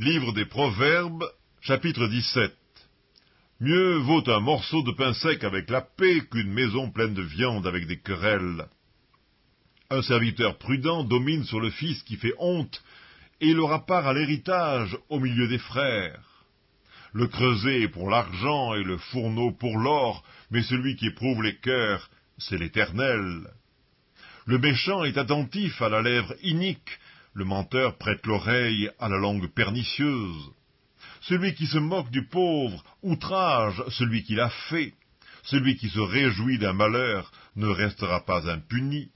Livre des Proverbes, chapitre 17. Mieux vaut un morceau de pain sec avec la paix qu'une maison pleine de viande avec des querelles. Un serviteur prudent domine sur le fils qui fait honte, et il aura part à l'héritage au milieu des frères. Le creuset est pour l'argent et le fourneau pour l'or, mais celui qui éprouve les cœurs, c'est l'Éternel. Le méchant est attentif à la lèvre inique, le menteur prête l'oreille à la langue pernicieuse. Celui qui se moque du pauvre outrage celui qui l'a fait. Celui qui se réjouit d'un malheur ne restera pas impuni.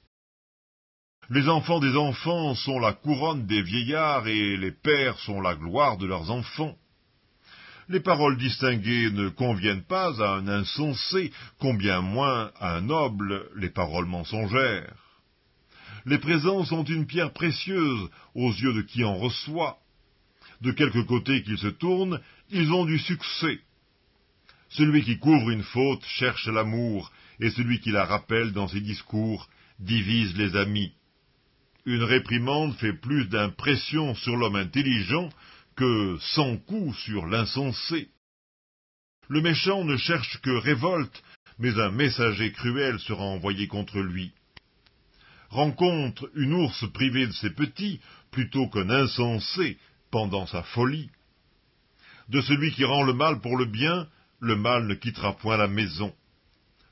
Les enfants des enfants sont la couronne des vieillards et les pères sont la gloire de leurs enfants. Les paroles distinguées ne conviennent pas à un insensé, combien moins à un noble les paroles mensongères. Les présents sont une pierre précieuse aux yeux de qui en reçoit. De quelque côté qu'ils se tournent, ils ont du succès. Celui qui couvre une faute cherche l'amour, et celui qui la rappelle dans ses discours divise les amis. Une réprimande fait plus d'impression sur l'homme intelligent que 100 coups sur l'insensé. Le méchant ne cherche que révolte, mais un messager cruel sera envoyé contre lui. Rencontre une ours privée de ses petits, plutôt qu'un insensé pendant sa folie. De celui qui rend le mal pour le bien, le mal ne quittera point la maison.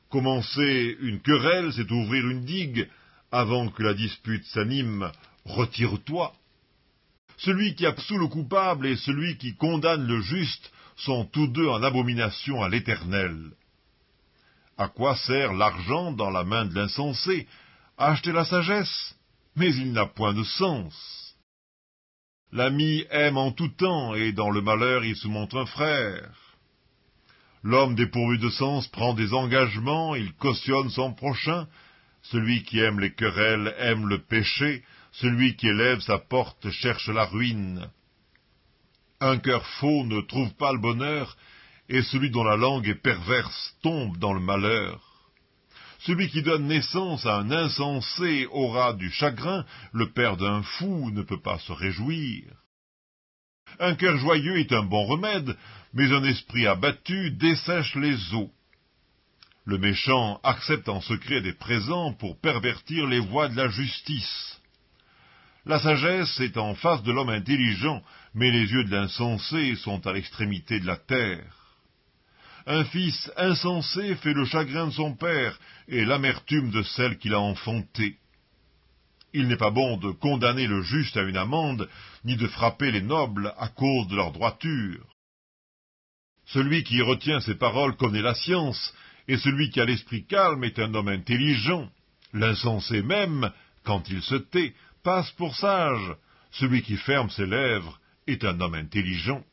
Commencer une querelle, c'est ouvrir une digue. Avant que la dispute s'anime, retire-toi. Celui qui absout le coupable et celui qui condamne le juste sont tous deux en abomination à l'Éternel. À quoi sert l'argent dans la main de l'insensé? Acheter la sagesse, mais il n'a point de sens. L'ami aime en tout temps, et dans le malheur il se montre un frère. L'homme dépourvu de sens prend des engagements, il cautionne son prochain. Celui qui aime les querelles aime le péché, celui qui élève sa porte cherche la ruine. Un cœur faux ne trouve pas le bonheur, et celui dont la langue est perverse tombe dans le malheur. Celui qui donne naissance à un insensé aura du chagrin, le père d'un fou ne peut pas se réjouir. Un cœur joyeux est un bon remède, mais un esprit abattu dessèche les eaux. Le méchant accepte en secret des présents pour pervertir les voies de la justice. La sagesse est en face de l'homme intelligent, mais les yeux de l'insensé sont à l'extrémité de la terre. Un fils insensé fait le chagrin de son père et l'amertume de celle qu'il a enfantée. Il n'est pas bon de condamner le juste à une amende, ni de frapper les nobles à cause de leur droiture. Celui qui retient ses paroles connaît la science, et celui qui a l'esprit calme est un homme intelligent. L'insensé même, quand il se tait, passe pour sage. Celui qui ferme ses lèvres est un homme intelligent.